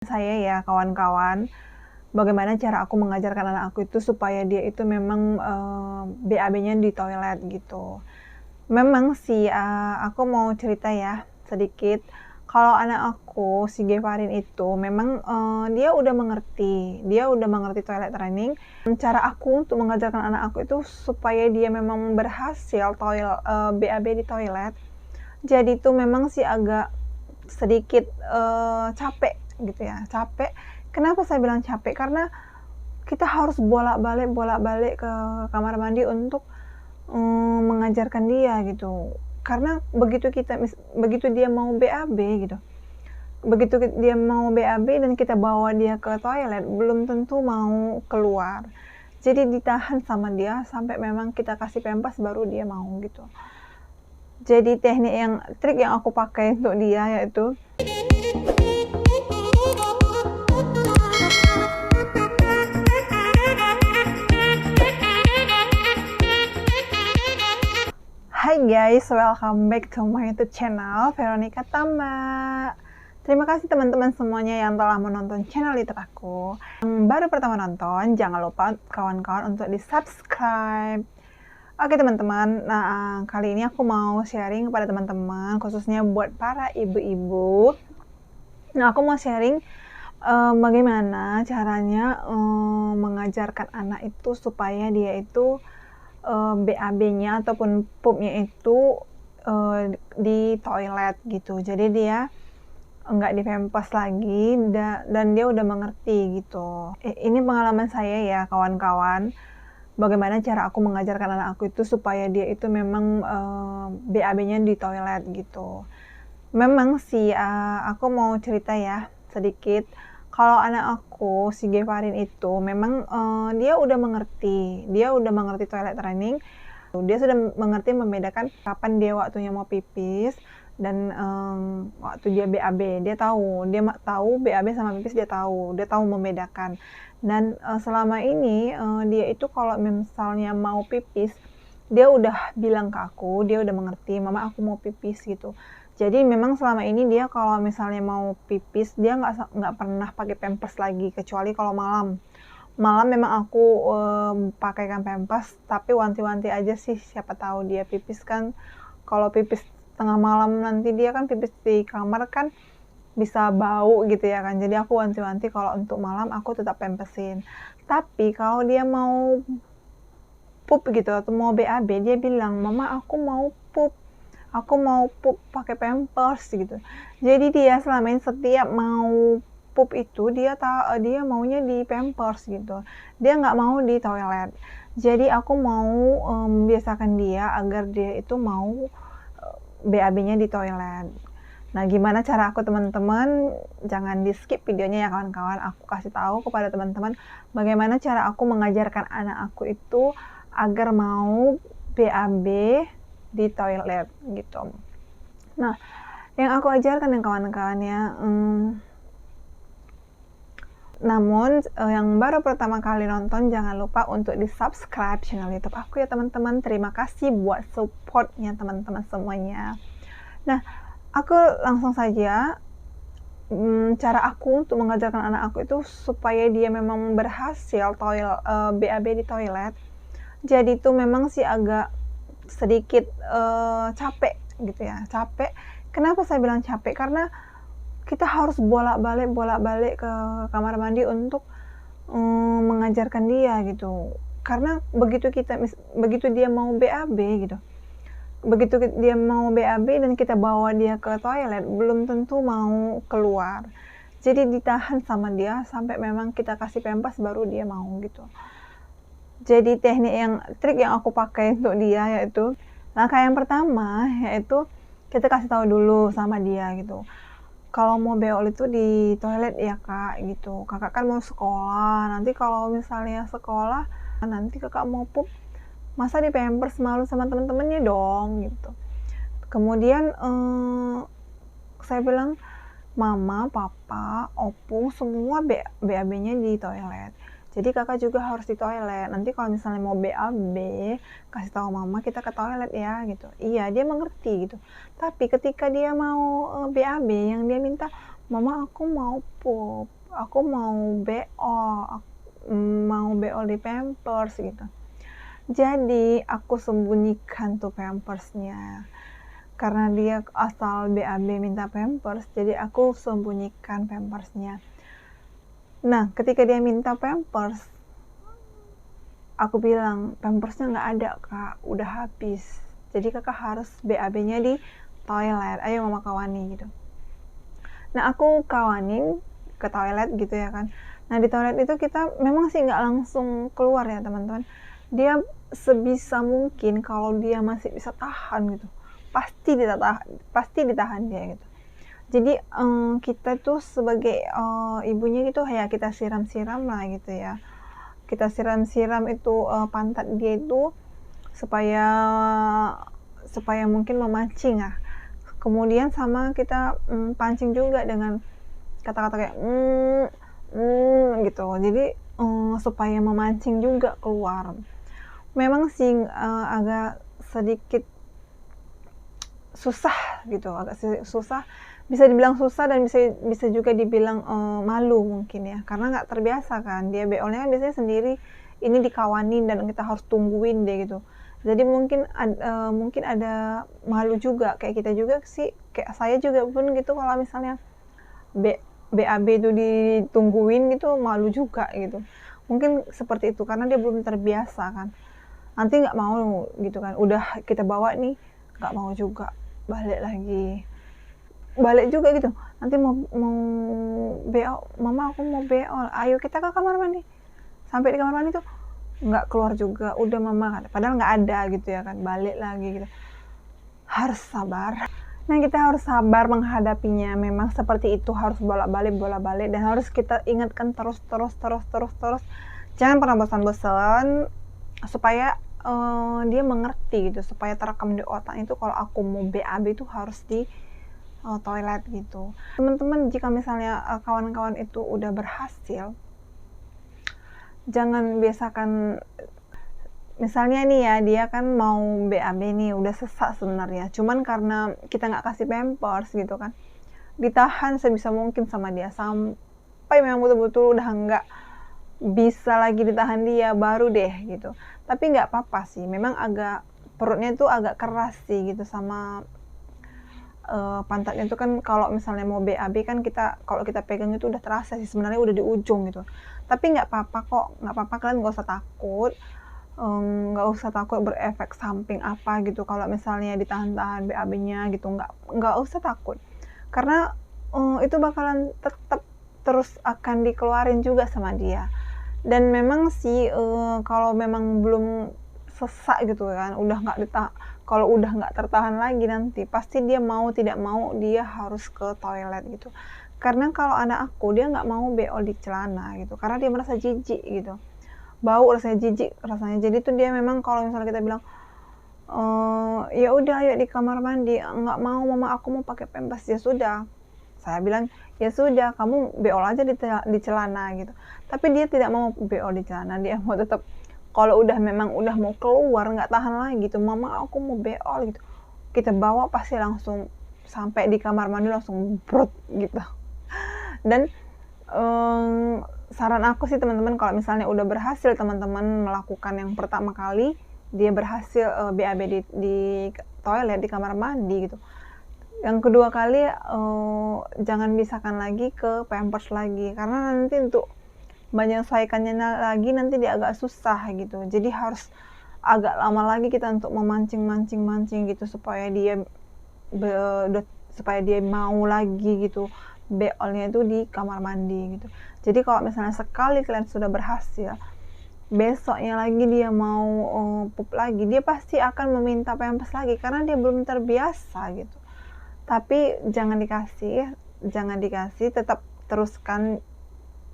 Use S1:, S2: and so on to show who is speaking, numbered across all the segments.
S1: Saya ya kawan-kawan, bagaimana cara aku mengajarkan anak aku itu supaya dia itu memang, BAB-nya di toilet gitu. Memang sih, aku mau cerita ya sedikit, kalau anak aku si Gevarin itu memang, dia udah mengerti toilet training. Cara aku untuk mengajarkan anak aku itu supaya dia memang berhasil BAB di toilet, jadi itu memang sih agak sedikit, capek gitu ya, capek. Kenapa saya bilang capek? Karena kita harus bolak-balik ke kamar mandi untuk, mengajarkan dia gitu. Karena begitu dia mau BAB gitu, dia mau BAB dan kita bawa dia ke toilet, belum tentu mau keluar. Jadi ditahan sama dia sampai memang kita kasih pempes baru dia mau gitu. Jadi trik yang aku pakai untuk dia yaitu Hai guys, welcome back to my YouTube channel Veronica Tama. Terima kasih teman-teman semuanya yang telah menonton channel YouTube aku. Yang baru pertama nonton, jangan lupa kawan-kawan untuk di-subscribe. Oke teman-teman, nah kali ini aku mau sharing kepada teman-teman, khususnya buat para ibu-ibu. Nah aku mau sharing bagaimana caranya mengajarkan anak itu supaya dia itu BAB-nya ataupun poopnya itu di toilet gitu. Jadi dia nggak dipempes lagi dan dia udah mengerti gitu. Ini pengalaman saya ya kawan-kawan. Bagaimana cara aku mengajarkan anak aku itu supaya dia itu memang BAB-nya di toilet gitu. Memang sih aku mau cerita ya sedikit. Kalau anak aku si Gevarin itu memang dia udah mengerti toilet training. Dia sudah mengerti membedakan kapan dia waktunya mau pipis dan waktu dia BAB. Dia tahu BAB sama pipis, dia tahu membedakan. Dan selama ini dia itu kalau misalnya mau pipis, dia udah bilang ke aku, dia udah mengerti, mama aku mau pipis gitu. Jadi memang selama ini dia kalau misalnya mau pipis, dia nggak pernah pakai pampers lagi, kecuali kalau malam. Malam memang aku pakaikan pampers, tapi wanti-wanti aja sih, siapa tahu dia pipis kan. Kalau pipis tengah malam nanti dia kan pipis di kamar kan bisa bau gitu ya kan. Jadi aku wanti-wanti kalau untuk malam aku tetap pampersin. Tapi kalau dia mau pup gitu atau mau BAB, dia bilang, "Mama aku mau pup pakai pampers," gitu. Jadi dia selama ini setiap mau pup itu dia maunya di pampers gitu. Dia nggak mau di toilet. Jadi aku mau membiasakan dia agar dia itu mau BAB-nya di toilet. Nah, gimana cara aku teman-teman? Jangan di-skip videonya ya kawan-kawan. Aku kasih tahu kepada teman-teman bagaimana cara aku mengajarkan anak aku itu agar mau BAB di toilet gitu. Nah, yang aku ajarkan yang kawan-kawan ya, namun yang baru pertama kali nonton jangan lupa untuk di-subscribe channel YouTube aku ya teman-teman. Terima kasih buat supportnya teman-teman semuanya. Nah, aku langsung saja cara aku untuk mengajarkan anak aku itu supaya dia memang berhasil BAB di toilet. Jadi itu memang sih agak sedikit capek gitu ya, capek. Kenapa saya bilang capek? Karena kita harus bolak-balik ke kamar mandi untuk mengajarkan dia gitu. Karena begitu dia mau BAB gitu, begitu dia mau BAB dan kita bawa dia ke toilet, belum tentu mau keluar. Jadi ditahan sama dia sampai memang kita kasih pempes baru dia mau gitu. Jadi trik yang aku pakai untuk dia yaitu, langkah yang pertama yaitu kita kasih tahu dulu sama dia gitu. Kalau mau beol itu di toilet ya kak gitu. Kakak kan mau sekolah. Nanti kalau misalnya sekolah, nanti kakak mau pup, masa di pampers malu sama temen-temennya dong gitu. Kemudian saya bilang, mama, papa, opung semua BAB-nya di toilet. Jadi kakak juga harus di toilet. Nanti kalau misalnya mau BAB, kasih tahu mama kita ke toilet ya gitu. Iya, dia mengerti gitu. Tapi ketika dia mau BAB yang dia minta, Mama aku mau pup, aku mau mau beol di Pampers gitu. Jadi aku sembunyikan tuh Pampersnya. Karena dia asal BAB minta Pampers, jadi aku sembunyikan Pampersnya. Nah, ketika dia minta Pampers, aku bilang, Pampersnya nggak ada kak, udah habis. Jadi kakak harus BAB-nya di toilet, ayo mama kawani gitu. Nah, aku kawanin ke toilet gitu ya kan. Nah, di toilet itu kita memang sih nggak langsung keluar ya teman-teman. Dia sebisa mungkin kalau dia masih bisa tahan gitu, pasti ditahan dia gitu. Jadi kita tuh sebagai ibunya gitu ya kita siram-siram lah gitu ya. Kita siram-siram itu pantat dia itu supaya mungkin memancing ya. Kemudian sama kita pancing juga dengan kata-kata kayak gitu. Jadi supaya memancing juga keluar. Memang sih agak sedikit susah gitu, agak susah. Bisa dibilang susah dan bisa juga dibilang malu mungkin ya, karena nggak terbiasa kan. Dia beolnya kan biasanya sendiri, ini dikawanin dan kita harus tungguin deh gitu. Jadi mungkin ada malu juga, kayak kita juga sih, kayak saya juga pun gitu kalau misalnya BAB itu ditungguin gitu malu juga gitu. Mungkin seperti itu karena dia belum terbiasa kan. Nanti nggak mau gitu kan, udah kita bawa nih nggak mau juga, balik juga gitu. Nanti mau beol, mama aku mau beol, ayo kita ke kamar mandi. Sampai di kamar mandi tuh nggak keluar juga, udah mama kan, padahal nggak ada gitu ya kan, balik lagi gitu. Harus sabar. Nah, kita harus sabar menghadapinya. Memang seperti itu, harus bolak-balik dan harus kita ingatkan terus. Jangan pernah bosan-bosan supaya dia mengerti gitu, supaya terekam di otak itu kalau aku mau BAB itu harus di toilet gitu. Teman-teman, jika misalnya kawan-kawan itu udah berhasil, jangan biasakan, misalnya nih ya, dia kan mau BAB nih, udah sesak sebenarnya, cuman karena kita nggak kasih Pampers gitu kan, ditahan sebisa mungkin sama dia sampai memang betul-betul udah nggak bisa lagi ditahan dia, baru deh gitu. Tapi nggak apa-apa sih, memang perutnya tuh agak keras sih gitu, sama pantatnya itu kan kalau misalnya mau BAB kan kalau kita pegang itu udah terasa sih sebenarnya, udah di ujung gitu. Tapi nggak apa-apa kok, nggak apa-apa, kalian nggak usah takut, berefek samping apa gitu kalau misalnya ditahan-tahan BAB-nya gitu, nggak usah takut, karena itu bakalan tetap terus akan dikeluarin juga sama dia. Dan memang sih kalau memang belum sesak gitu kan, kalau udah nggak tertahan lagi, nanti pasti dia mau tidak mau dia harus ke toilet gitu. Karena kalau anak aku, dia nggak mau beol di celana gitu, karena dia merasa jijik gitu, bau rasanya. Jadi tuh dia memang kalau misalnya kita bilang ya udah ayo di kamar mandi, nggak mau mama, aku mau pakai Pampers. Ya sudah, saya bilang ya sudah, kamu beol aja di celana gitu. Tapi dia tidak mau beol di celana, dia mau tetap kalau udah mau keluar, nggak tahan lagi gitu, mama aku mau beol gitu, kita bawa pasti langsung sampai di kamar mandi langsung brut gitu. Dan saran aku sih teman-teman, kalau misalnya udah berhasil teman-teman melakukan yang pertama kali, dia berhasil BAB di toilet, di kamar mandi gitu, yang kedua kali jangan bisakan lagi ke Pampers lagi, karena nanti untuk menyesuaikannya lagi nanti dia agak susah gitu. Jadi harus agak lama lagi kita untuk memancing gitu supaya dia mau lagi gitu beolnya itu di kamar mandi gitu. Jadi kalau misalnya sekali kalian sudah berhasil, besoknya lagi dia mau pup lagi, dia pasti akan meminta Pampers lagi karena dia belum terbiasa gitu. Tapi jangan dikasih, tetap teruskan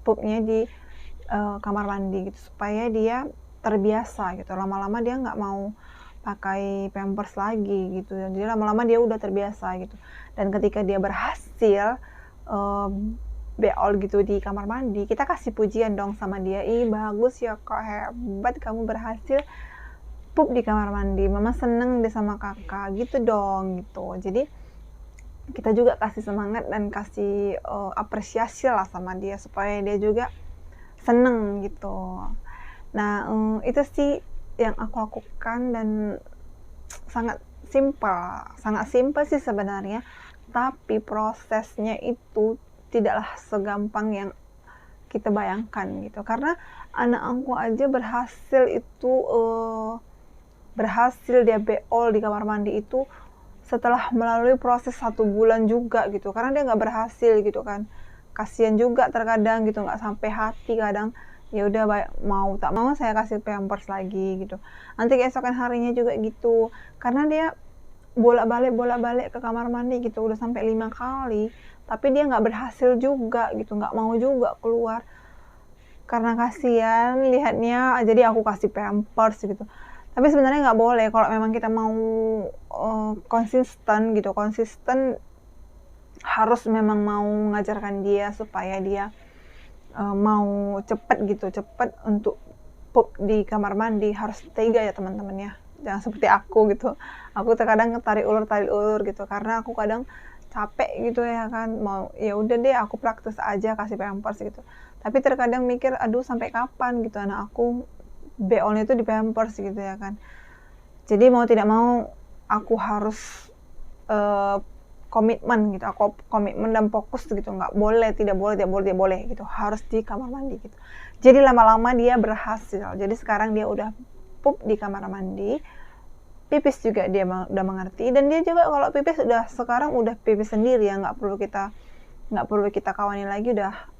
S1: pupnya di kamar mandi gitu supaya dia terbiasa gitu. Lama-lama dia nggak mau pakai Pampers lagi gitu. Jadi lama-lama dia udah terbiasa gitu. Dan ketika dia berhasil beol gitu di kamar mandi, kita kasih pujian dong sama dia. Ih bagus ya kak, hebat kamu berhasil pup di kamar mandi. Mama seneng deh sama kakak gitu dong gitu. Jadi kita juga kasih semangat dan kasih apresiasi lah sama dia supaya dia juga seneng gitu. Nah, itu sih yang aku lakukan dan sangat simpel sih sebenarnya, tapi prosesnya itu tidaklah segampang yang kita bayangkan gitu. Karena anak aku aja berhasil dia beol di kamar mandi itu setelah melalui proses 1 bulan juga gitu, karena dia nggak berhasil gitu kan. Kasian juga terkadang gitu, nggak sampai hati kadang. Ya udah, mau tak mau saya kasih pampers lagi gitu. Nanti keesokan harinya juga gitu, karena dia bolak-balik ke kamar mandi gitu udah sampai 5 kali, tapi dia nggak berhasil juga gitu, nggak mau juga keluar. Karena kasihan lihatnya, jadi aku kasih pampers gitu. Tapi sebenarnya nggak boleh kalau memang kita mau konsisten harus memang mau mengajarkan dia supaya dia mau cepet untuk pup di kamar mandi. Harus tega ya teman-teman ya, jangan seperti aku gitu. Aku terkadang tarik ulur gitu, karena aku kadang capek gitu ya kan, mau ya udah deh aku praktis aja kasih pampers gitu. Tapi terkadang mikir, aduh sampai kapan gitu anak aku beolnya itu di pampers gitu ya kan. Jadi mau tidak mau aku harus komitmen gitu, aku komitmen dan fokus gitu, tidak boleh gitu, harus di kamar mandi gitu. Jadi lama-lama dia berhasil, jadi sekarang dia udah pup di kamar mandi, pipis juga dia udah mengerti, dan dia juga kalau pipis sekarang udah pipis sendiri ya, nggak perlu kita kawani lagi,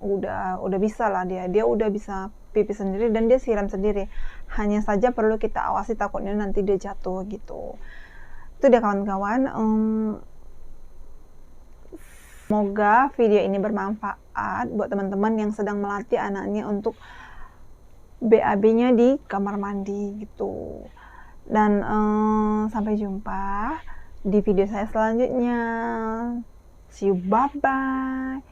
S1: udah bisa lah dia udah bisa pipis sendiri dan dia siram sendiri. Hanya saja perlu kita awasi, takutnya nanti dia jatuh gitu. Itu dia kawan-kawan. Semoga video ini bermanfaat buat teman-teman yang sedang melatih anaknya untuk BAB-nya di kamar mandi gitu. Dan sampai jumpa di video saya selanjutnya. See you, bye-bye.